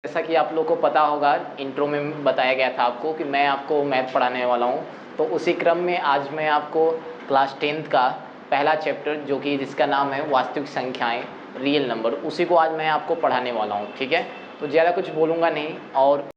जैसा कि आप लोगों को पता होगा, इंट्रो में बताया गया था आपको कि मैं आपको मैथ पढ़ाने वाला हूँ। तो उसी क्रम में आज मैं आपको क्लास 10th का पहला चैप्टर, जो कि जिसका नाम है वास्तविक संख्याएं, रियल नंबर, उसी को आज मैं आपको पढ़ाने वाला हूँ। ठीक है, तो ज़्यादा कुछ बोलूँगा नहीं। और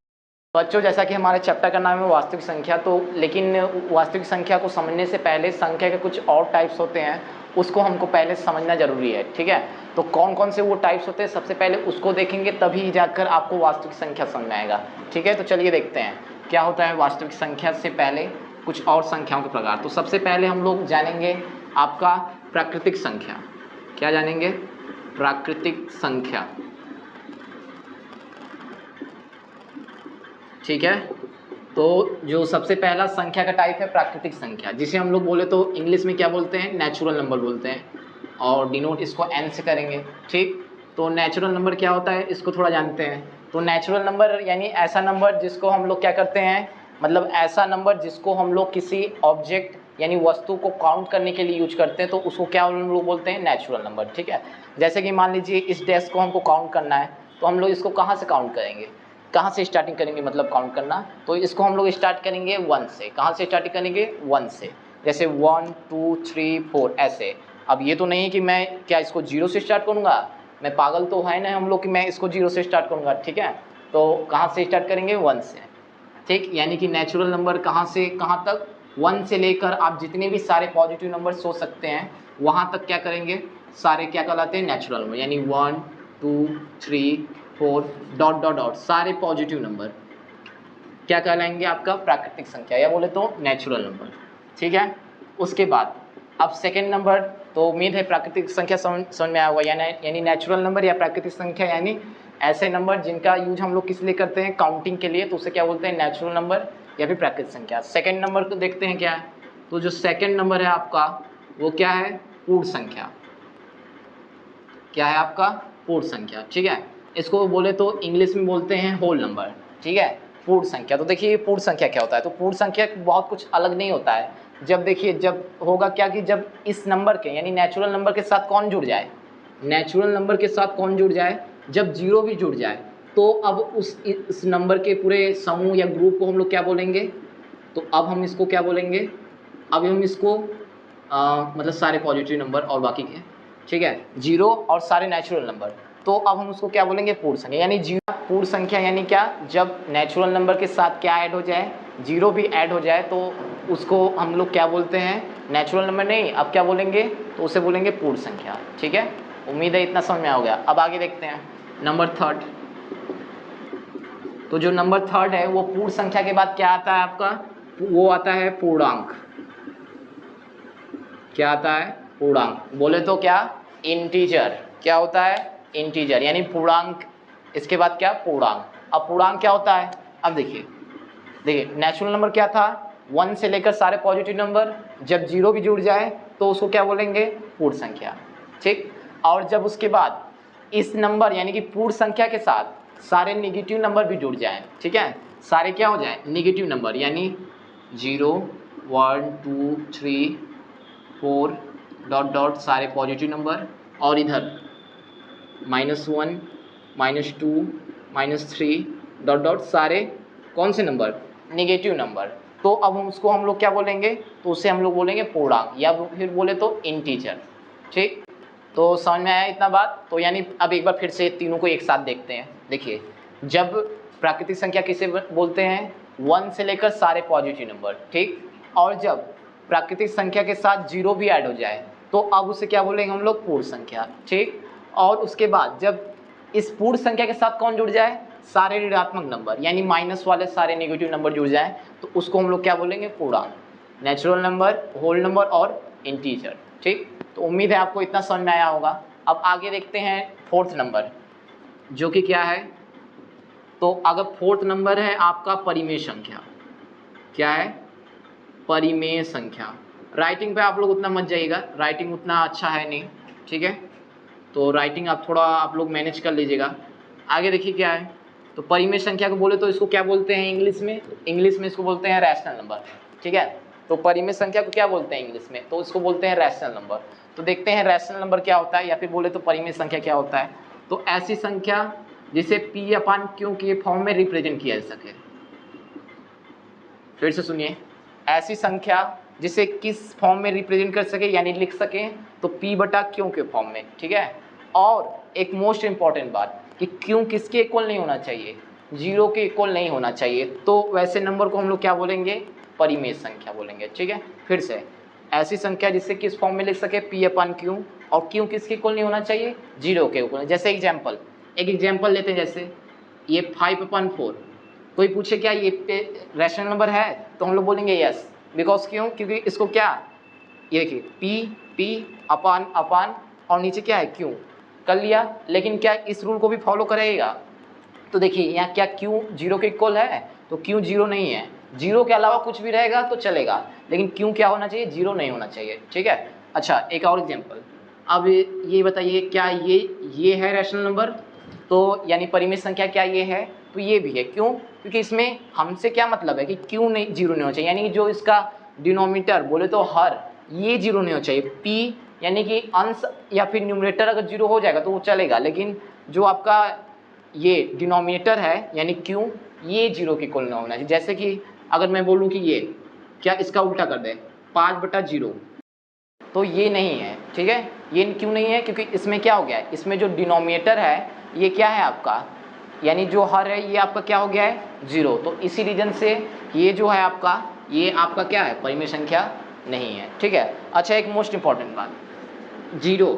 बच्चों, जैसा कि हमारे चैप्टर का नाम है वास्तविक संख्या, तो लेकिन वास्तविक संख्या को समझने से पहले संख्या के कुछ और टाइप्स होते हैं, उसको हमको पहले समझना जरूरी है। ठीक है, तो कौन कौन से वो टाइप्स होते हैं सबसे पहले उसको देखेंगे, तभी जाकर आपको वास्तविक संख्या समझ में आएगा। ठीक है, तो चलिए देखते हैं क्या होता है वास्तविक संख्या से पहले कुछ और संख्याओं के प्रकार। तो सबसे पहले हम लोग जानेंगे आपका प्राकृतिक संख्या। क्या जानेंगे? प्राकृतिक संख्या। ठीक है, तो जो सबसे पहला संख्या का टाइप है प्राकृतिक संख्या, जिसे हम लोग बोले तो इंग्लिश में क्या बोलते हैं? नेचुरल नंबर बोलते हैं, और डिनोट इसको एन से करेंगे। ठीक, तो नेचुरल नंबर क्या होता है इसको थोड़ा जानते हैं। तो नेचुरल नंबर यानी ऐसा नंबर जिसको हम लोग क्या करते हैं, मतलब ऐसा नंबर जिसको हम लोग किसी ऑब्जेक्ट यानी वस्तु को काउंट करने के लिए यूज करते हैं, तो उसको क्या हम लोग बोलते हैं? Natural number. ठीक है, जैसे कि मान लीजिए इस डेस्क को हमको काउंट करना है, तो हम लोग इसको कहाँ से काउंट करेंगे? कहाँ से स्टार्टिंग करेंगे मतलब काउंट करना? तो इसको हम लोग स्टार्ट करेंगे 1 से। कहाँ से स्टार्टिंग करेंगे? 1 से। जैसे 1 2 3 4 ऐसे। अब ये तो नहीं कि मैं क्या इसको 0 से स्टार्ट करूँगा, मैं पागल तो है ना हम लोग कि मैं इसको 0 से स्टार्ट करूँगा। ठीक है, तो कहाँ से स्टार्ट करेंगे? 1 से। ठीक, यानी कि नेचुरल नंबर कहाँ से कहाँ तक? 1 से लेकर आप जितने भी सारे पॉजिटिव नंबर सोच सकते हैं वहाँ तक क्या करेंगे? सारे क्या कहलाते हैं? Natural number. यानी 1 2 3 4 डॉट डॉट डॉट सारे पॉजिटिव नंबर क्या कहलाएंगे? आपका प्राकृतिक संख्या, या बोले तो नेचुरल नंबर। ठीक है, उसके बाद अब सेकेंड नंबर, तो उम्मीद है प्राकृतिक संख्या समझ में आया होगा। यानी नेचुरल नंबर या प्राकृतिक संख्या यानी ऐसे नंबर जिनका यूज हम लोग किस लिए करते हैं? काउंटिंग के लिए, तो उसे क्या बोलते हैं? नेचुरल नंबर या फिर प्राकृतिक संख्या। सेकेंड नंबर को देखते हैं क्या है। तो जो सेकेंड नंबर है आपका वो क्या है? पूर्ण संख्या। क्या है आपका? पूर्ण संख्या। ठीक है, इसको बोले तो इंग्लिश में बोलते हैं होल नंबर। ठीक है, पूर्ण संख्या। तो देखिए पूर्ण संख्या क्या होता है? तो पूर्ण संख्या बहुत कुछ अलग नहीं होता है। जब देखिए जब होगा क्या कि जब इस नंबर के यानी नेचुरल नंबर के साथ कौन जुड़ जाए? नेचुरल नंबर के साथ कौन जुड़ जाए? जब जीरो भी जुड़ जाए, तो अब इस नंबर के पूरे समूह या ग्रुप को हम लोग क्या बोलेंगे? तो अब हम इसको क्या बोलेंगे? अब हम इसको मतलब सारे पॉजिटिव नंबर और बाकी के, ठीक है, जीरो और सारे नेचुरल नंबर, तो अब हम उसको क्या बोलेंगे? पूर्ण संख्या। यानी जीरो पूर्ण संख्या यानी क्या? जब नेचुरल नंबर के साथ क्या ऐड हो जाए? जीरो भी ऐड हो जाए, तो उसको हम लोग क्या बोलते हैं? नेचुरल नंबर नहीं, अब क्या बोलेंगे? तो उसे बोलेंगे पूर्ण संख्या। ठीक है, उम्मीद है इतना समझ में आ गया। अब आगे देखते हैं नंबर थर्ड। तो जो नंबर थर्ड है वो पूर्ण संख्या के बाद क्या आता है आपका? वो आता है पूर्णांक। क्या आता है? पूर्णांक। बोले तो क्या? इंटीजर। क्या होता है? इंटीजर, यानी पूर्णांक। इसके बाद क्या? पूर्णांक। अब पूर्णांक क्या होता है? अब देखिए नेचुरल नंबर क्या था? 1 से लेकर सारे पॉजिटिव नंबर, जब जीरो भी जुड़ जाए तो उसको क्या बोलेंगे? पूर्ण संख्या। ठीक, और जब उसके बाद इस नंबर यानी कि पूर्ण संख्या के साथ सारे नेगेटिव नंबर भी जुड़ जाएं, ठीक है, सारे क्या हो जाए? नेगेटिव नंबर, यानी 0 1 2 3 4 डॉट डॉट सारे पॉजिटिव नंबर, और इधर -1 -2 -3 डॉट डॉट सारे कौन से नंबर? Negative number. तो अब हम लोग क्या बोलेंगे? तो उसे हम लोग बोलेंगे पूर्णांक, या फिर बोले तो इंटीजर। ठीक, तो समझ में आया इतना बात? तो यानी अब एक बार फिर से तीनों को एक साथ देखते हैं। देखिए, जब प्राकृतिक संख्या किसे बोलते हैं? 1 से लेकर सारे पॉजिटिव नंबर, ठीक, और जब प्राकृतिक संख्या के साथ जीरो भी ऐड हो जाए, तो अब उसे क्या बोलेंगे हम लोग? पूर्ण संख्या। ठीक, और उसके बाद जब इस पूर्ण संख्या के साथ कौन जुड़ जाए? सारे ऋणात्मक नंबर, यानी माइनस वाले सारे नेगेटिव नंबर जुड़ जाए, तो उसको हम लोग क्या बोलेंगे? पूर्णांक। नेचुरल नंबर, होल नंबर और इंटीजर। ठीक, तो उम्मीद है आपको इतना समझ में आया होगा। अब आगे देखते हैं फोर्थ नंबर, जो कि क्या है? तो अगर फोर्थ नंबर है आपका परिमेय संख्या। क्या है? परिमेय संख्या। राइटिंग पे आप लोग उतना मत जाइएगा, राइटिंग उतना अच्छा है नहीं। ठीक है, तो राइटिंग आप लोग मैनेज कर लीजिएगा। आगे देखिए क्या है। तो परिमेय संख्या को बोले तो इसको क्या बोलते हैं इंग्लिश में? इंग्लिश में इसको बोलते हैं रैशनल नंबर। ठीक है, तो परिमेय संख्या को क्या बोलते हैं इंग्लिश में? तो इसको बोलते हैं रैशनल नंबर। तो देखते हैं रैशनल नंबर क्या होता है, या फिर बोले तो परिमेय संख्या क्या होता है। तो ऐसी संख्या जिसे P अपान Q के फॉर्म में रिप्रेजेंट किया जा सके। फिर से सुनिए, ऐसी संख्या जिसे किस फॉर्म में रिप्रेजेंट कर सके यानी लिख सके तो P बटा Q के फॉर्म में, ठीक है। और एक मोस्ट इंपॉर्टेंट बात कि Q किसके इक्वल नहीं होना चाहिए, 0 के इक्वल नहीं होना चाहिए, तो वैसे नंबर को हम लोग क्या बोलेंगे, परिमेय संख्या बोलेंगे, ठीक है। फिर से, ऐसी संख्या जिसे किस फॉर्म में लिख सके, P अपान Q, और Q किसके इक्वल नहीं होना चाहिए, 0 के इक्वल। जैसे एक एग्जाम्पल लेते हैं, जैसे ये 5 अपान 4, कोई पूछे क्या ये रैशनल नंबर है, तो हम लोग बोलेंगे यस, बिकॉज क्यों, क्योंकि इसको क्या, ये देखिए P अपान अपान और नीचे क्या है Q, कर लिया। लेकिन क्या इस रूल को भी फॉलो करेगा, तो देखिए यहाँ क्या Q 0 के इक्वल है, तो Q 0 नहीं है, 0 के अलावा कुछ भी रहेगा तो चलेगा, लेकिन Q क्या होना चाहिए, 0 नहीं होना चाहिए, ठीक है। अच्छा, एक और एग्जाम्पल, अब ये बताइए क्या ये है रैशनल नंबर, तो यानी परिमेय संख्या क्या ये है, तो ये भी है। क्यों, क्योंकि इसमें हमसे क्या मतलब है कि Q नहीं 0 नहीं होना चाहिए, यानी जो इसका डिनोमिनेटर बोले तो हर, ये 0 नहीं होना चाहिए। P यानी कि अंश या फिर न्यूमरेटर अगर 0 हो जाएगा तो वो चलेगा, लेकिन जो आपका ये डिनोमिनेटर है यानी Q, ये 0 के इक्वल नहीं होना चाहिए। जैसे कि अगर मैं बोलूँ कि ये क्या, इसका उल्टा कर दे 5/0, तो ये नहीं है, ठीक है। ये क्यों नहीं है, क्योंकि इसमें क्या हो गया है, इसमें जो डिनोमिनेटर है ये क्या है आपका, यानी जो हर है ये आपका क्या हो गया है, 0, तो इसी रीजन से ये जो है आपका, ये आपका क्या है, परिमेय संख्या नहीं है, ठीक है। अच्छा, एक मोस्ट इंपॉर्टेंट बात, 0,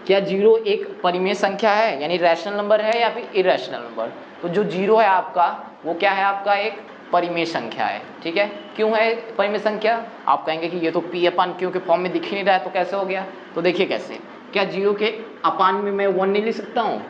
क्या 0 एक परिमेय संख्या है यानी रैशनल नंबर है या फिर इरेशनल नंबर, तो जो 0 है आपका वो क्या है, आपका एक परिमेय संख्या है, ठीक है। क्यों है परिमेय संख्या, आप कहेंगे कि ये तो P अपान Q के फॉर्म में दिख ही नहीं रहा है, तो कैसे हो गया, तो देखिए कैसे, क्या 0 के अपान में मैं 1 नहीं लिख सकता हूँ,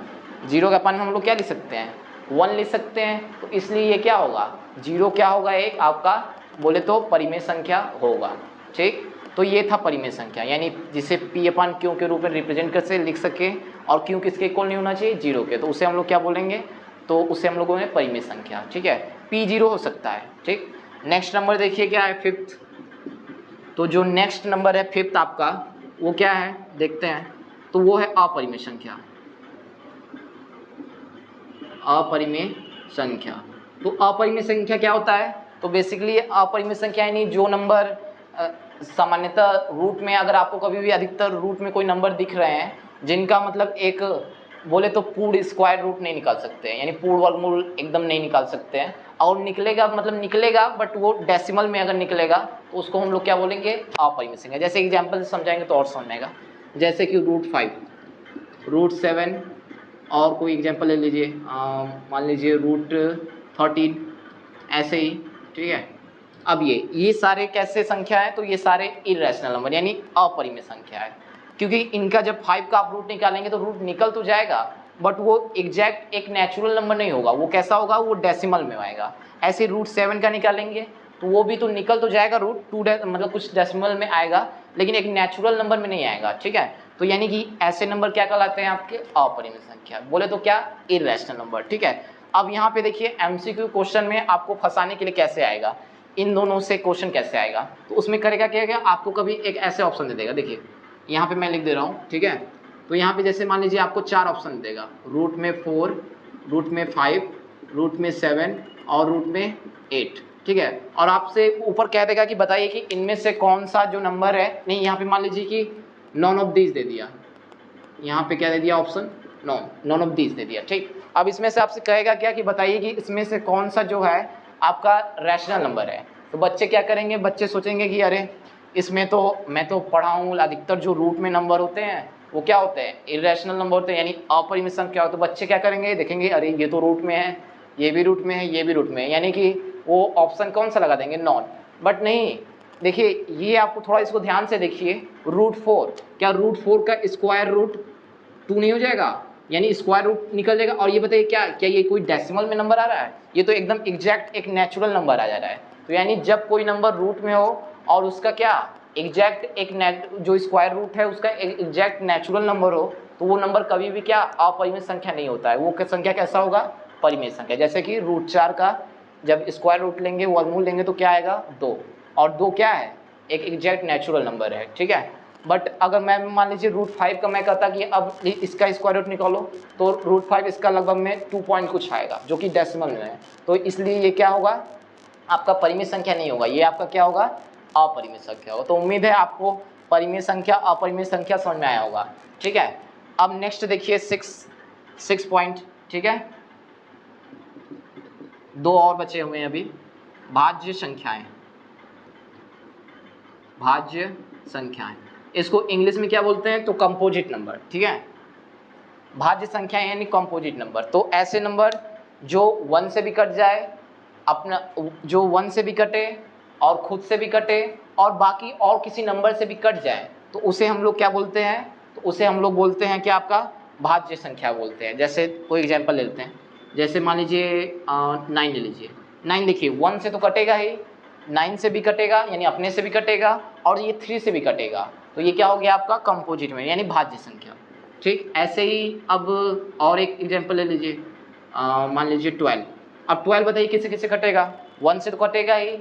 0 के अपान में हम लोग क्या लिख सकते हैं, 1 लिख सकते हैं, तो इसलिए ये क्या होगा, 0 क्या होगा, एक आपका बोले तो परिमेय संख्या होगा, ठीक। तो ये था परिमेय संख्या, यानी जिसे P अपान Q के रूप में रिप्रेजेंट कर से लिख सके, और Q किसके इक्वल नहीं होना चाहिए, 0 के, तो उसे हम लोग क्या बोलेंगे, तो उसे हम लोगों ने परिमेय संख्या, ठीक है। P 0 हो सकता है, ठीक। नेक्स्ट नंबर देखिए क्या है, 5th, तो जो नेक्स्ट नंबर है 5th आपका, वो क्या है देखते हैं, तो वो है अपरिमेय संख्या, अपरिमेय संख्या। तो अपरिमेय संख्या क्या होता है, तो बेसिकली अपरिमेय संख्या यानी जो नंबर सामान्यतः रूट में, अगर आपको कभी भी अधिकतर रूट में कोई नंबर दिख रहे हैं जिनका मतलब एक बोले तो पूर्ण स्क्वायर रूट नहीं निकाल सकते हैं, यानी पूर्ण वर्गमूल एकदम नहीं निकाल सकते हैं, और निकलेगा मतलब निकलेगा बट वो डेसिमल में अगर निकलेगा तो उसको हम लोग क्या बोलेंगे, अपरिमेय संख्या। जैसे एग्जाम्पल से समझाएंगे तो और समझ में आएगा, जैसे कि √5, √7, और कोई एग्जाम्पल ले लीजिए, मान लीजिए √13, ऐसे ही, ठीक है। अब ये सारे कैसे संख्या है, तो ये सारे इरेशनल नंबर यानी अपरिमेय संख्या है, क्योंकि इनका जब 5 का आप रूट निकालेंगे तो रूट निकल तो जाएगा बट वो एग्जैक्ट एक नेचुरल नंबर नहीं होगा, वो कैसा होगा, वो डेसिमल में आएगा। ऐसे √7 का निकालेंगे तो वो भी तो निकल तो जाएगा, √2 मतलब कुछ डेसिमल में आएगा, लेकिन एक नेचुरल नंबर में नहीं आएगा, ठीक है। तो यानी कि ऐसे नंबर क्या कहलाते हैं, आपके अपरिमेय संख्या, बोले तो क्या, इरेशनल नंबर, ठीक है। अब यहाँ पे देखिए MCQ क्वेश्चन में आपको फंसाने के लिए कैसे आएगा, इन दोनों से क्वेश्चन कैसे आएगा, तो उसमें करेगा क्या, आपको कभी एक ऐसे ऑप्शन दे देगा, देखिए यहाँ पे मैं लिख दे रहा हूँ, ठीक है। तो यहाँ पे जैसे मान लीजिए आपको 4 ऑप्शन देगा, रूट में 4, रूट में 5, रूट में 7 और रूट में 8, ठीक है। और आपसे ऊपर कह देगा कि बताइए कि इनमें से कौन सा जो नंबर है, नहीं यहाँ पे मान लीजिए कि नॉन ऑफ दीज दे दिया, यहाँ पे क्या दे दिया option, none of these they दिया, ठीक। अब इसमें से आपसे कहेगा क्या कि बताइए कि इसमें से कौन सा जो है आपका रैशनल नंबर है, तो बच्चे क्या करेंगे, बच्चे सोचेंगे कि अरे इसमें तो मैं तो पढ़ा हूँ अधिकतर जो रूट में नंबर होते हैं वो क्या होते हैं, इरेशनल नंबर होते हैं यानी अपरिमेय संख्या हो, तो बच्चे क्या करेंगे, देखेंगे अरे ये तो रूट में है, ये भी रूट में है, ये भी रूट में है, यानी कि वो ऑप्शन कौन सा लगा देंगे, नॉन। बट नहीं, देखिए ये आपको थोड़ा इसको ध्यान से देखिए, √4, क्या √4 का स्क्वायर रूट 2 नहीं हो जाएगा, यानी स्क्वायर रूट निकल जाएगा। और ये बताइए क्या क्या ये कोई डेसिमल में नंबर आ रहा है, ये तो एकदम एग्जैक्ट एक नेचुरल नंबर आ जा रहा है। तो यानी जब कोई नंबर रूट में हो और उसका क्या एग्जैक्ट एक जो स्क्वायर रूट है उसका एग्जैक्ट नेचुरल नंबर हो, तो वो नंबर कभी भी क्या अपरिमेय संख्या नहीं होता है, वो संख्या कैसा होगा, परिमेय संख्या। जैसे कि √4 का जब स्क्वायर रूट लेंगे, वर्गमूल लेंगे तो क्या आएगा, 2, और 2 क्या है, एक एग्जैक्ट नेचुरल नंबर है, ठीक है। बट अगर मैं मान लीजिए √5 का मैं कहता कि अब इसका स्क्वायर रूट निकालो, तो √5 इसका लगभग में 2 पॉइंट कुछ आएगा, जो कि डेसिमल में है। तो इसलिए ये क्या होगा, आपका परिमित संख्या नहीं होगा, ये आपका क्या होगा, अपरिमित संख्या होगा। तो उम्मीद है आपको परिमित संख्या अपरिमित संख्या समझ में आया होगा। ठीक है, अब नेक्स्ट देखिए 6 पॉइंट। ठीक है, 2 और बचे हुए हैं अभी। भाज्य संख्याएं, भाज्य संख्याएं, इसको इंग्लिश में क्या बोलते हैं, तो कंपोजिट नंबर। ठीक है, भाज्य संख्या यानी कंपोजिट नंबर। तो ऐसे नंबर जो 1 से भी कट जाए, अपना जो 1 से भी कटे और खुद से भी कटे और बाकी और किसी नंबर से भी कट जाए, तो उसे हम लोग क्या बोलते हैं, तो उसे हम लोग बोलते हैं कि आपका भाज्य संख्या बोलते हैं। जैसे कोई एग्जांपल ले लेते हैं, जैसे मान लीजिए 9 ले लीजिए। 9 देखिए 1 से तो कटेगा ही, 9 से भी कटेगा यानी अपने से भी कटेगा, और ये 3 से भी कटेगा, तो ये क्या हो गया आपका कंपोजिट में यानी भाज्य संख्या। ठीक, ऐसे ही अब और एक एग्जांपल ले लीजिए, मान लीजिए 12। अब 12 बताइए किससे किससे कटेगा, 1 से तो कटेगा ही,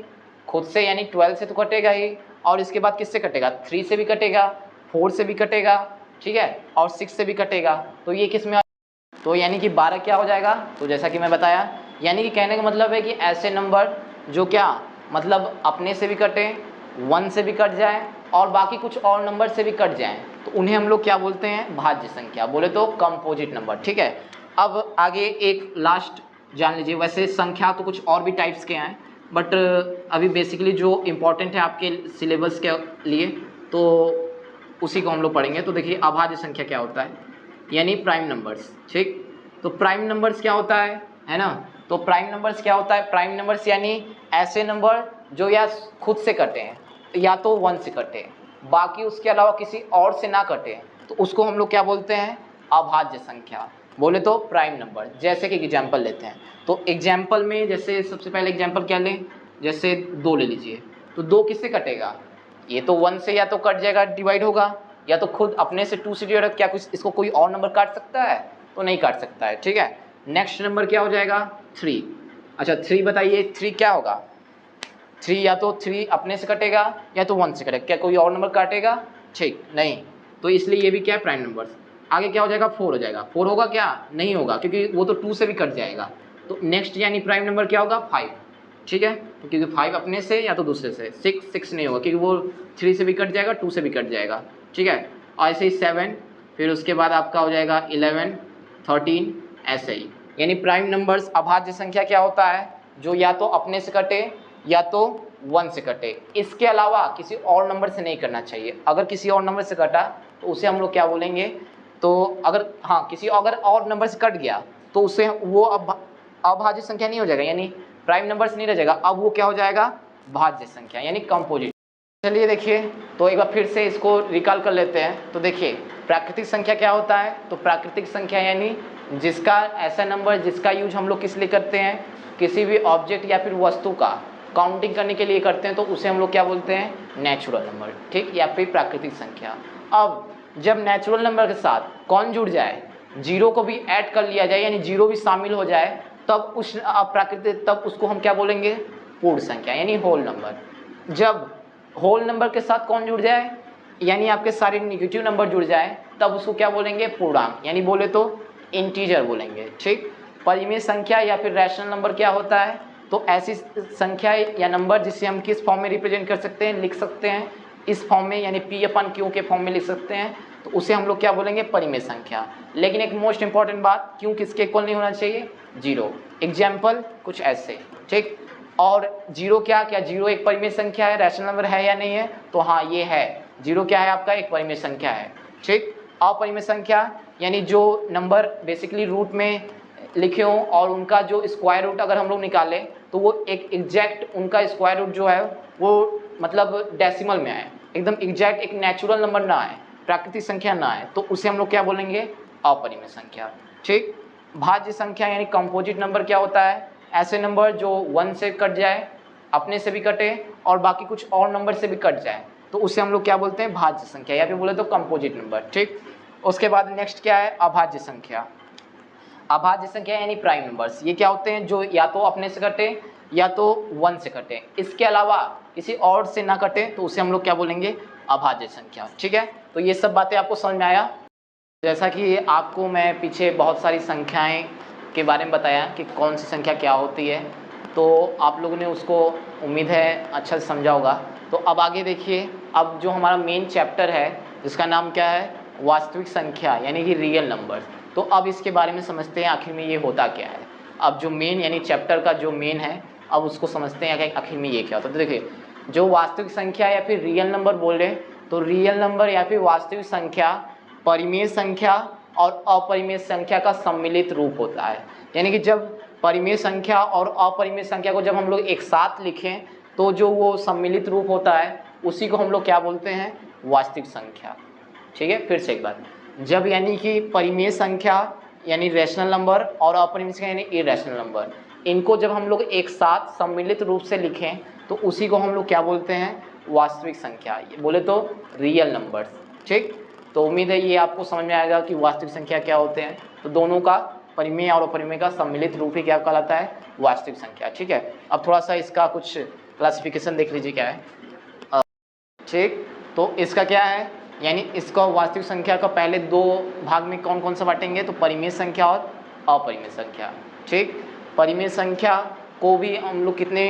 खुद से यानी 12 से तो कटेगा ही, और इसके बाद किससे कटेगा, 3 से भी कटेगा, 4 से भी कटेगा, ठीक है, और 6 से भी कटेगा। तो ये किस में, तो यानी कि 12 क्या हो जाएगा, तो जैसा कि मैं बताया, यानी कि कहने का मतलब है कि ऐसे नंबर जो क्या मतलब अपने से भी कटे, 1 से भी कट जाए और बाकी कुछ और नंबर से भी कट जाए, तो उन्हें हम लोग क्या बोलते हैं, भाज्य संख्या, बोले तो कंपोजिट नंबर। ठीक है, अब आगे एक लास्ट जान लीजिए। वैसे संख्या तो कुछ और भी टाइप्स के हैं, बट अभी बेसिकली जो इम्पोर्टेंट है आपके सिलेबस के लिए, तो उसी को हम लोग पढ़ेंगे। तो देखिए अभाज्य संख्या क्या होता है, यानी प्राइम नंबर्स। ठीक, तो प्राइम नंबर्स क्या होता है ना, तो प्राइम नंबर्स क्या होता है, प्राइम नंबर्स यानी ऐसे नंबर जो या खुद से कटे हैं या तो 1 से कटे, बाकी उसके अलावा किसी और से ना कटे, तो उसको हम लोग क्या बोलते हैं, अभाज्य संख्या, बोले तो प्राइम नंबर। जैसे कि एग्जाम्पल लेते हैं, तो एग्जाम्पल में जैसे सबसे पहले एग्जाम्पल क्या लें, जैसे 2 ले लीजिए। तो 2 किससे कटेगा, ये तो 1 से या तो कट जाएगा, डिवाइड होगा, या तो खुद अपने से 2 से डिवाइड। क्या कुछ इसको कोई और नंबर काट सकता है, तो नहीं काट सकता है। ठीक है, नेक्स्ट नंबर क्या हो जाएगा, 3। अच्छा 3 बताइए, 3 क्या होगा, 3 या तो 3 अपने से कटेगा या तो 1 से कटेगा, क्या कोई और नंबर काटेगा, ठीक नहीं, तो इसलिए ये भी क्या है, प्राइम नंबर। आगे क्या हो जाएगा, 4 हो जाएगा, 4 होगा क्या, नहीं होगा, क्योंकि वो तो 2 से भी कट जाएगा। तो नेक्स्ट यानी प्राइम नंबर क्या होगा, 5। ठीक है, तो क्योंकि 5 अपने से या तो दूसरे से। 6 नहीं होगा, क्योंकि वो 3 से भी कट जाएगा, 2 से भी कट जाएगा। ठीक है, और ऐसे ही 7, फिर उसके बाद आपका हो जाएगा 11, 13, ऐसे ही। यानी प्राइम नंबर्स अभाज्य संख्या क्या होता है, जो या तो अपने से कटे या तो 1 से कटे, इसके अलावा किसी और नंबर से नहीं करना चाहिए। अगर किसी और नंबर से कटा तो उसे हम लोग क्या बोलेंगे, तो अगर हाँ किसी अगर और नंबर से कट गया तो उसे वो अब अभाज्य संख्या नहीं हो जाएगा, यानी प्राइम नंबर से नहीं रह जाएगा, अब वो क्या हो जाएगा, भाज्य संख्या यानी कंपोजिट। चलिए देखिए, तो एक बार फिर से इसको रिकॉल कर लेते हैं। तो देखिए प्राकृतिक संख्या क्या होता है, तो प्राकृतिक संख्या यानी जिसका ऐसा नंबर जिसका यूज हम लोग किस लिए करते हैं, किसी भी ऑब्जेक्ट या फिर वस्तु का काउंटिंग करने के लिए करते हैं, तो उसे हम लोग क्या बोलते हैं, नेचुरल नंबर। ठीक, या फिर प्राकृतिक संख्या। अब जब नेचुरल नंबर के साथ कौन जुड़ जाए, जीरो को भी ऐड कर लिया जाए, यानी जीरो भी शामिल हो जाए, तब उस प्राकृतिक, तब उसको हम क्या बोलेंगे, पूर्ण संख्या यानी होल नंबर। जब होल नंबर के साथ कौन जुड़ जाए, यानी आपके सारे नेगेटिव नंबर जुड़ जाए, तब उसको क्या बोलेंगे, पूर्णांक, यानी बोले तो इंटीजर बोलेंगे। ठीक, परिमेय संख्या या फिर रैशनल नंबर क्या होता है, तो ऐसी संख्या या नंबर जिसे हम किस फॉर्म में रिप्रेजेंट कर सकते हैं, लिख सकते हैं इस फॉर्म में, यानी P/Q के फॉर्म में लिख सकते हैं, तो उसे हम लोग क्या बोलेंगे, परिमेय संख्या। लेकिन एक मोस्ट इंपॉर्टेंट बात, क्यों किसके इक्वल नहीं होना चाहिए, 0। एग्जाम्पल कुछ ऐसे। ठीक, और 0 क्या क्या 0 एक परिमेय संख्या है, रैशनल नंबर है या नहीं है, तो हाँ ये है, 0 क्या है आपका, एक परिमेय संख्या है। ठीक, अपरिमेय संख्या यानी जो नंबर बेसिकली रूट में लिखे हों और उनका जो स्क्वायर रूट अगर हम लोग निकालें तो वो एक एग्जैक्ट उनका स्क्वायर रूट जो है वो मतलब डेसिमल में आए, एकदम एग्जैक्ट एक नेचुरल नंबर ना आए, प्राकृतिक संख्या ना आए, तो उसे हम लोग क्या बोलेंगे, अपरिमेय संख्या। ठीक, भाज्य संख्या यानी कंपोजिट नंबर क्या होता है, ऐसे नंबर जो 1 से कट जाए, अपने से भी कटे और बाकी कुछ और नंबर से भी कट जाए, तो उसे हम लोग क्या बोलते हैं, भाज्य संख्या या फिर बोले तो कंपोजिट नंबर। ठीक, उसके बाद नेक्स्ट क्या है, अभाज्य संख्या। अभाज्य संख्या यानी प्राइम नंबर्स, ये क्या होते हैं, जो या तो अपने से कटे या तो 1 से कटे, इसके अलावा किसी और से ना कटे, तो उसे हम लोग क्या बोलेंगे, अभाज्य संख्या। ठीक है, तो ये सब बातें आपको समझ में आया। जैसा कि आपको मैं पीछे बहुत सारी संख्याएं के बारे में बताया कि कौन सी संख्या क्या होती है, तो आप लोगों ने उसको उम्मीद है अच्छा से समझा होगा। तो अब आगे देखिए, अब जो हमारा मेन चैप्टर है जिसका नाम क्या है, वास्तविक संख्या यानी कि रियल नंबर। तो अब इसके बारे में समझते हैं आखिर में ये होता क्या है। अब जो मेन यानी चैप्टर का जो मेन है, अब उसको समझते हैं कि आखिर में ये क्या होता है। तो देखिए, जो वास्तविक संख्या या फिर रियल नंबर बोल रहे हैं, तो रियल नंबर या फिर वास्तविक संख्या परिमेय संख्या और अपरिमेय संख्या का सम्मिलित रूप होता है। यानी कि जब परिमेय संख्या और अपरिमेय संख्या को जब हम लोग एक साथ लिखें तो जो वो सम्मिलित रूप होता है उसी को हम लोग क्या बोलते हैं, वास्तविक संख्या। ठीक है, फिर से एक बार, जब यानी कि परिमेय संख्या यानी रैशनल नंबर और अपरिमेय संख्या यानी इरेशनल नंबर, इनको जब हम लोग एक साथ सम्मिलित रूप से लिखें तो उसी को हम लोग क्या बोलते हैं, वास्तविक संख्या, बोले तो रियल नंबर्स। ठीक, तो उम्मीद है ये आपको समझ में आएगा कि वास्तविक संख्या क्या होते हैं। तो दोनों का परिमेय और अपरिमेय का सम्मिलित रूप ही क्या कहलाता है, वास्तविक संख्या। ठीक है, अब थोड़ा सा इसका कुछ क्लासिफिकेशन देख लीजिए क्या है। ठीक, तो इसका क्या है, यानी इसका वास्तविक संख्या का पहले दो भाग में कौन कौन सा बांटेंगे, तो परिमेय संख्या और अपरिमेय संख्या। ठीक, परिमेय संख्या को भी हम लोग कितने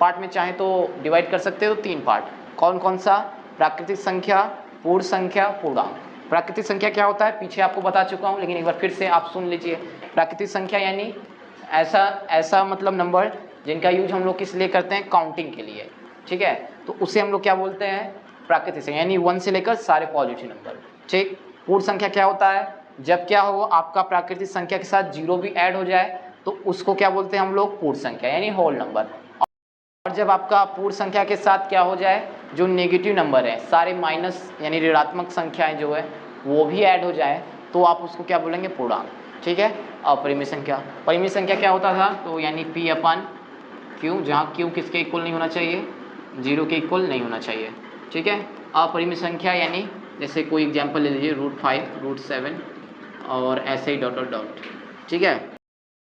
पार्ट में चाहें तो डिवाइड कर सकते हो, तो 3 पार्ट। कौन कौन सा, प्राकृतिक संख्या, पूर्ण संख्या, पूर्णांक। प्राकृतिक संख्या क्या होता है पीछे आपको बता चुका हूँ, लेकिन एक बार फिर से आप सुन लीजिए। प्राकृतिक संख्या यानी ऐसा मतलब नंबर जिनका यूज हम लोग किस लिए करते हैं, काउंटिंग के लिए। ठीक है, तो उसे हम लोग क्या बोलते हैं, प्राकृतिक संख्या, यानी 1 से लेकर सारे पॉजिटिव नंबर। ठीक, पूर्ण संख्या क्या होता है, जब क्या हो आपका प्राकृतिक संख्या के साथ 0 भी ऐड हो जाए तो उसको क्या बोलते हैं हम लोग, पूर्ण संख्या यानी होल नंबर। और जब आपका पूर्ण संख्या के साथ क्या हो जाए, जो नेगेटिव नंबर है, सारे माइनस यानी ऋणात्मक संख्याएं जो है वो भी ऐड हो जाए तो आप उसको क्या बोलेंगे, पूर्णांक। ठीक है, अपरिमेय संख्या, परिमेय संख्या क्या होता था, तो यानी P/Q, जहाँ Q किसके इक्वल नहीं होना चाहिए, 0 के इक्वल नहीं होना चाहिए। ठीक है, अपरिमेय संख्या यानी जैसे कोई एग्जाम्पल ले लीजिए, √5, √7 और ऐसे ही डॉट डॉट डॉट। ठीक है,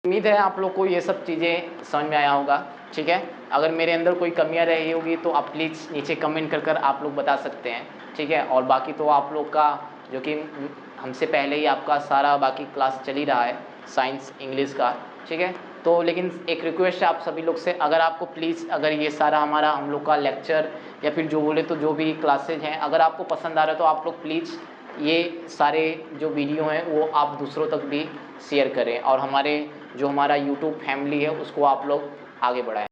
उम्मीद है आप लोग को ये सब चीज़ें समझ में आया होगा। ठीक है, अगर मेरे अंदर कोई कमियां रही होगी तो आप प्लीज़ नीचे कमेंट कर आप लोग बता सकते हैं। ठीक है, और बाकी तो आप लोग का जो कि हमसे पहले ही आपका सारा बाकी क्लास चल ही रहा है, साइंस इंग्लिश का। ठीक है, तो लेकिन एक रिक्वेस्ट है आप सभी लोग से, अगर आपको प्लीज़ अगर ये सारा हमारा हम लोग का लेक्चर या फिर जो बोले तो जो भी क्लासेज हैं अगर आपको पसंद आ रहा है तो आप लोग प्लीज़ ये सारे जो वीडियो हैं वो आप दूसरों तक भी शेयर करें और हमारा यूट्यूब फैमिली है उसको आप लोग आगे बढ़ाएं।